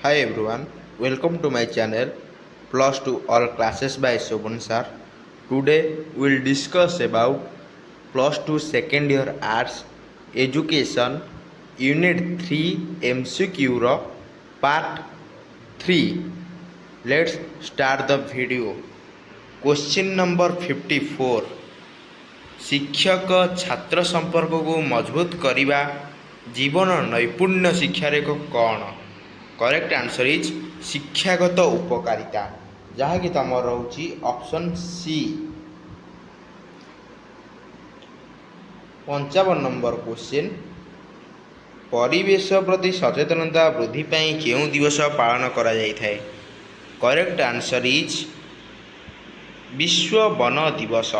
Hi everyone, welcome to my channel Plus 2 All Classes by Shobhan Sir. Today we will discuss about Plus 2 Second Year Arts Education Unit 3 MCQ ର Part 3. Let's start the video. Question number 54. ଶିକ୍ଷକ ଛାତ୍ର ସମ୍ପର୍କକୁ ମଜବୁତ କରିବା ଜୀବନ ନୈପୁଣ୍ୟ ଶିକ୍ଷାର ଏକ କ'ଣ? Correct answer is ଶିକ୍ଷାଗତ ଉପକାରିତା, ଯାହାକି ତୁମର ରହୁଛି ଅପସନ୍ ସି। 55 ନମ୍ବର କ୍ୱେଶ୍ଚିନ୍, ପରିବେଶ ପ୍ରତି ସଚେତନତା ବୃଦ୍ଧି ପାଇଁ କେଉଁ ଦିବସ ପାଳନ କରାଯାଇଥାଏ? କରେକ୍ଟ ଆନ୍ସର ଇଜ୍ ବିଶ୍ୱ ବନ ଦିବସ।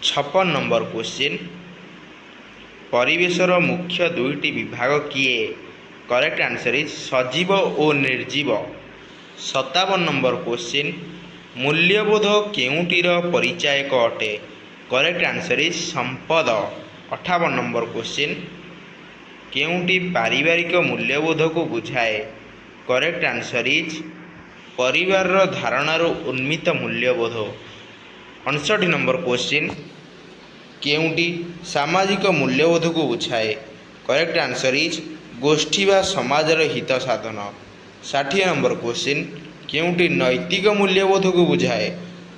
56 ନମ୍ବର କ୍ୱେଶ୍ଚିନ୍, ପରିବେଶର ମୁଖ୍ୟ ଦୁଇଟି ବିଭାଗ କିଏ? କରେକ୍ଟ ଆନ୍ସର ଇଜ୍ ସଜୀବ ଓ ନିର୍ଜୀବ। 57 ନମ୍ବର କ୍ୱେଶ୍ଚିନ୍, ମୂଲ୍ୟବୋଧ କେଉଁଟିର ପରିଚାୟକ ଅଟେ? କରେକ୍ଟ ଆନ୍ସର ଇଜ୍ ସମ୍ପଦ। 58 ନମ୍ବର କ୍ୱେଶ୍ଚିନ୍, କେଉଁଟି ପାରିବାରିକ ମୂଲ୍ୟବୋଧକୁ ବୁଝାଏ? କରେକ୍ଟ ଆନ୍ସର ଇଜ୍ ପରିବାରର ଧାରଣାରୁ ଉନ୍ମିତ ମୂଲ୍ୟବୋଧ। 59 ନମ୍ବର କ୍ୱେଶ୍ଚିନ୍, କେଉଁଟି ସାମାଜିକ ମୂଲ୍ୟବୋଧକୁ ବୁଝାଏ? କରେକ୍ଟ ଆନ୍ସର ଇଜ୍ ଗୋଷ୍ଠୀ ବା ସମାଜର ହିତ ସାଧନ। 60 ନମ୍ବର କ୍ୱେଶ୍ଚିନ୍, କେଉଁଟି ନୈତିକ ମୂଲ୍ୟବୋଧକୁ ବୁଝାଏ?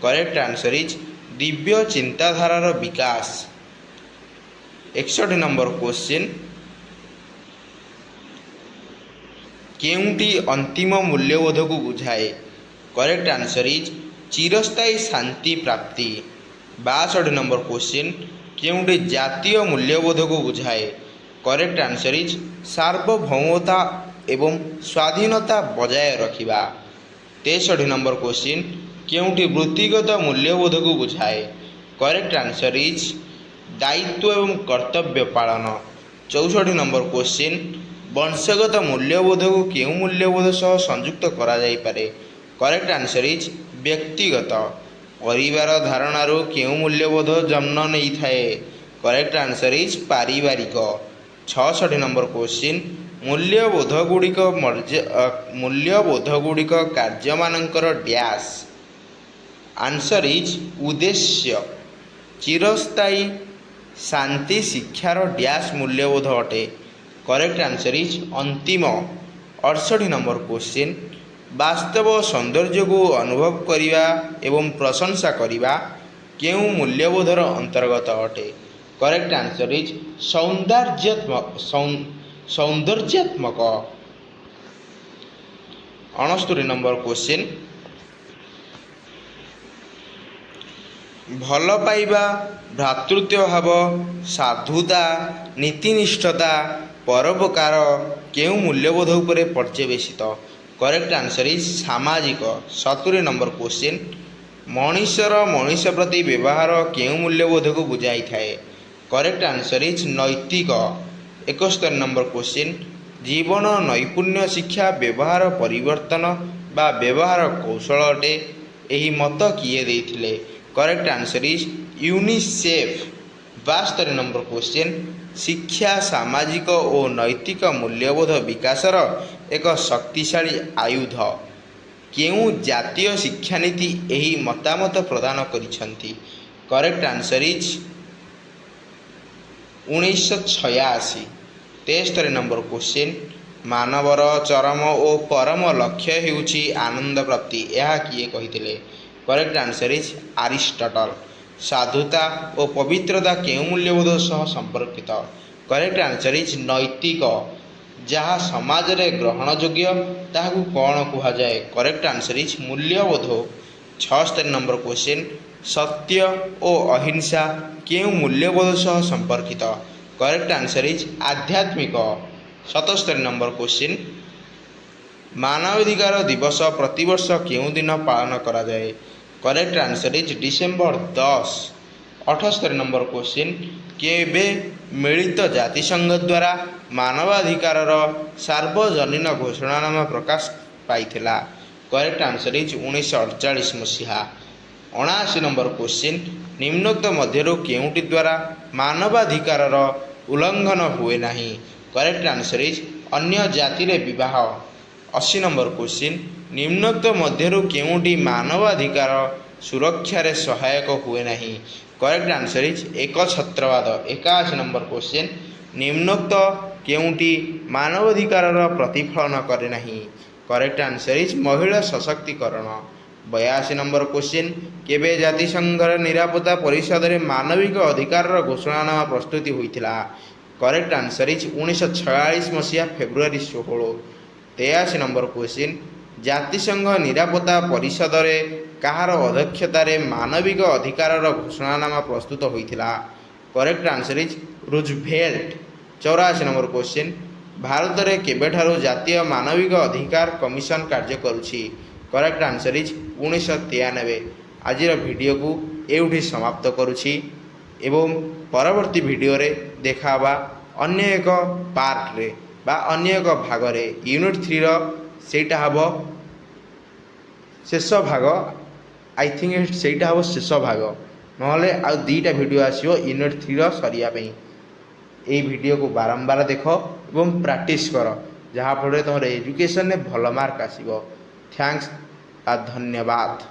କରେକ୍ଟ ଆନ୍ସର ଇଜ୍ ଦିବ୍ୟ ଚିନ୍ତାଧାରାର ବିକାଶ। 61 ନମ୍ବର କ୍ୱେଶ୍ଚିନ୍, କେଉଁଟି ଅନ୍ତିମ ମୂଲ୍ୟବୋଧକୁ ବୁଝାଏ? କରେକ୍ଟ ଆନ୍ସର ଇଜ୍ ଚିରସ୍ଥାୟୀ ଶାନ୍ତି ପ୍ରାପ୍ତି। 62 ନମ୍ବର କ୍ୱେଶ୍ଚିନ୍, କେଉଁଟି ଜାତୀୟ ମୂଲ୍ୟବୋଧକୁ ବୁଝାଏ? କରେକ୍ଟ ଆନ୍ସର ଇଜ୍ ସାର୍ବଭୌମତା ଏବଂ ସ୍ୱାଧୀନତା ବଜାୟ ରଖିବା। 63 ନମ୍ବର କ୍ୱେଶ୍ଚିନ୍, କେଉଁଟି ବୃତ୍ତିଗତ ମୂଲ୍ୟବୋଧକୁ ବୁଝାଏ? କରେକ୍ଟ ଆନ୍ସର ଇଜ୍ ଦାୟିତ୍ୱ ଏବଂ କର୍ତ୍ତବ୍ୟ ପାଳନ। 64 ନମ୍ବର କ୍ୱେଶ୍ଚିନ୍, ବଂଶଗତ ମୂଲ୍ୟବୋଧକୁ କେଉଁ ମୂଲ୍ୟବୋଧ ସହ ସଂଯୁକ୍ତ କରାଯାଇପାରେ? କରେକ୍ଟ ଆନ୍ସର ଇଜ୍ ବ୍ୟକ୍ତିଗତ। ପରିବାର ଧାରଣାରୁ କେଉଁ ମୂଲ୍ୟବୋଧ ଜନ୍ମ ନେଇଥାଏ? କରେକ୍ଟ ଆନ୍ସର ଇଜ୍ ପାରିବାରିକ। 66 ନମ୍ବର କ୍ୱେଶ୍ଚିନ୍, ମୂଲ୍ୟବୋଧଗୁଡ଼ିକ କାର୍ଯ୍ୟମାନଙ୍କର ଡ୍ୟାସ୍? ଆନ୍ସର ଇଜ୍ ଉଦ୍ଦେଶ୍ୟ। ଚିରସ୍ଥାୟୀ ଶାନ୍ତି ଶିକ୍ଷାର ଡ୍ୟାସ୍ ମୂଲ୍ୟବୋଧ ଅଟେ? କରେକ୍ଟ ଆନ୍ସର ଇଜ୍ ଅନ୍ତିମ। 68 ନମ୍ବର କ୍ୱେଶ୍ଚିନ୍, ବାସ୍ତବ ସୌନ୍ଦର୍ଯ୍ୟକୁ ଅନୁଭବ କରିବା ଏବଂ ପ୍ରଶଂସା କରିବା କେଉଁ ମୂଲ୍ୟବୋଧର ଅନ୍ତର୍ଗତ ଅଟେ? କରେକ୍ଟ ଆନ୍ସର ଇଜ୍ ସୌନ୍ଦର୍ଯ୍ୟାତ୍ମକ। 69 ନମ୍ବର କ୍ୱେଶ୍ଚିନ୍, ଭଲ ପାଇବା, ଭ୍ରାତୃତ୍ୱଭାବ, ସାଧୁତା, ନୀତିନିଷ୍ଠତା, ପରୋପକାର କେଉଁ ମୂଲ୍ୟବୋଧ ଉପରେ ପର୍ଯ୍ୟବେସିତ? କରେକ୍ଟ ଆନ୍ସର ଇଜ୍ ସାମାଜିକ। 70 ନମ୍ବର କ୍ୱେଶ୍ଚିନ୍, ମଣିଷର ମଣିଷ ପ୍ରତି ବ୍ୟବହାର କେଉଁ ମୂଲ୍ୟବୋଧକୁ ବୁଝାଇଥାଏ? କରେକ୍ଟ ଆନ୍ସର ଇଜ୍ ନୈତିକ। 71 ନମ୍ବର କ୍ୱେଶ୍ଚିନ୍, ଜୀବନ ନୈପୁଣ୍ୟ ଶିକ୍ଷା ବ୍ୟବହାର ପରିବର୍ତ୍ତନ ବା ବ୍ୟବହାର କୌଶଳ ଅଟେ? ଏହି ମତ କିଏ ଦେଇଥିଲେ? Correct answer is UNICEF. 72 number question, ଶିକ୍ଷା ସାମାଜିକ ଓ ନୈତିକ ମୂଲ୍ୟବୋଧ ବିକାଶର ଏକ ଶକ୍ତିଶାଳୀ ଆୟୁଧ। କେଉଁ ଜାତୀୟ ଶିକ୍ଷାନୀତି ଏହି ମତାମତ ପ୍ରଦାନ କରିଛନ୍ତି? Correct answer is 1986। 73 number question, ମାନବର ଚରମ ଓ ପରମ ଲକ୍ଷ୍ୟ ହେଉଛି ଆନନ୍ଦ ପ୍ରାପ୍ତି, ଏହା କିଏ କହିଥିଲେ? Correct answer is Aristotle. ସାଧୁତା ଓ ପବିତ୍ରତା କେଉଁ ମୂଲ୍ୟବୋଧ ସହ ସମ୍ପର୍କିତ? କରେକ୍ଟ ଆନ୍ସର ଇଜ୍ ନୈତିକ। ଯାହା ସମାଜରେ ଗ୍ରହଣଯୋଗ୍ୟ ତାହାକୁ କ'ଣ କୁହାଯାଏ? କରେକ୍ଟ ଆନ୍ସର ଇଜ୍ ମୂଲ୍ୟବୋଧ। 76 ନମ୍ବର କ୍ୱେଶ୍ଚିନ୍, ସତ୍ୟ ଓ ଅହିଂସା କେଉଁ ମୂଲ୍ୟବୋଧ ସହ ସମ୍ପର୍କିତ? କରେକ୍ଟ ଆନ୍ସର ଇଜ୍ ଆଧ୍ୟାତ୍ମିକ। 77 ନମ୍ବର କ୍ୱେଶ୍ଚିନ୍, ମାନବାଧିକାର ଦିବସ ପ୍ରତିବର୍ଷ କେଉଁ ଦିନ ପାଳନ କରାଯାଏ? Correct answer is December 10। 78 number question, କେବେ ମିଳିତ ଜାତିସଂଘ ଦ୍ୱାରା ମାନବାଧିକାରର ସାର୍ବଜନୀନ ଘୋଷଣାନାମା ପ୍ରକାଶ ପାଇଥିଲା? କରେକ୍ଟ ଆନ୍ସର ଇଜ୍ 1948 ମସିହା। 79 ନମ୍ବର କ୍ୱେଶ୍ଚିନ୍, ନିମ୍ନୋକ୍ତ ମଧ୍ୟରୁ କେଉଁଟି ଦ୍ୱାରା ମାନବାଧିକାରର ଉଲ୍ଲଂଘନ ହୁଏ ନାହିଁ? କରେକ୍ଟ ଆନ୍ସର ଇଜ୍ ଅନ୍ୟ ଜାତିରେ ବିବାହ। 80 नंबर क्वेश्चन निम्नोक्त मध्यरु केउटी मानवाधिकार सुरक्षार सहायक हुए नहीं। करेक्ट आंसर इज एक छत्रवाद। 81 नंबर क्वेश्चन निम्नोक्त केउटी मानवाधिकार प्रतिफलन करे नहीं। करेक्ट आंसर इज महिला सशक्तिकरण। 82 नंबर क्वेश्चन केबे जातिसंघर निरापत्ता परिषद में मानविक अधिकार घोषणानामा प्रस्तुति होइथिला। करेक्ट आंसर इज 1946 मसीहा फेब्रुआरी 16। 83 नंबर क्वेश्चन जातिसंघ निरापत्ता परिषद में कहार अध्यक्षतार मानविक अधिकार घोषणानामा प्रस्तुत होइथिला। Correct answer is Roosevelt. 84 number question Bharat में केबेठारु जातीय मानविक अधिकार कमिशन कार्य करुछि। Correct answer is 1993। आज वीडियो को एउठी समाप्त करुछि एवं परवर्ती वीडियो रे देखाबा अन्य एक पार्ट रे बा अन्य एक भाग रे यूनिट 3 रो सेटा हबो शेष भाग। आई थिंक सेटा हबो शेष भाग नहले आ दुईटा वीडियो आसीबो यूनिट 3 रो सरिया पई। एई वीडियो को बारंबार देख एवं प्रैक्टिस कर जहाँ फल तुम एजुकेशन में भल मार्क आसीबो। थैंक्स आ धन्यवाद।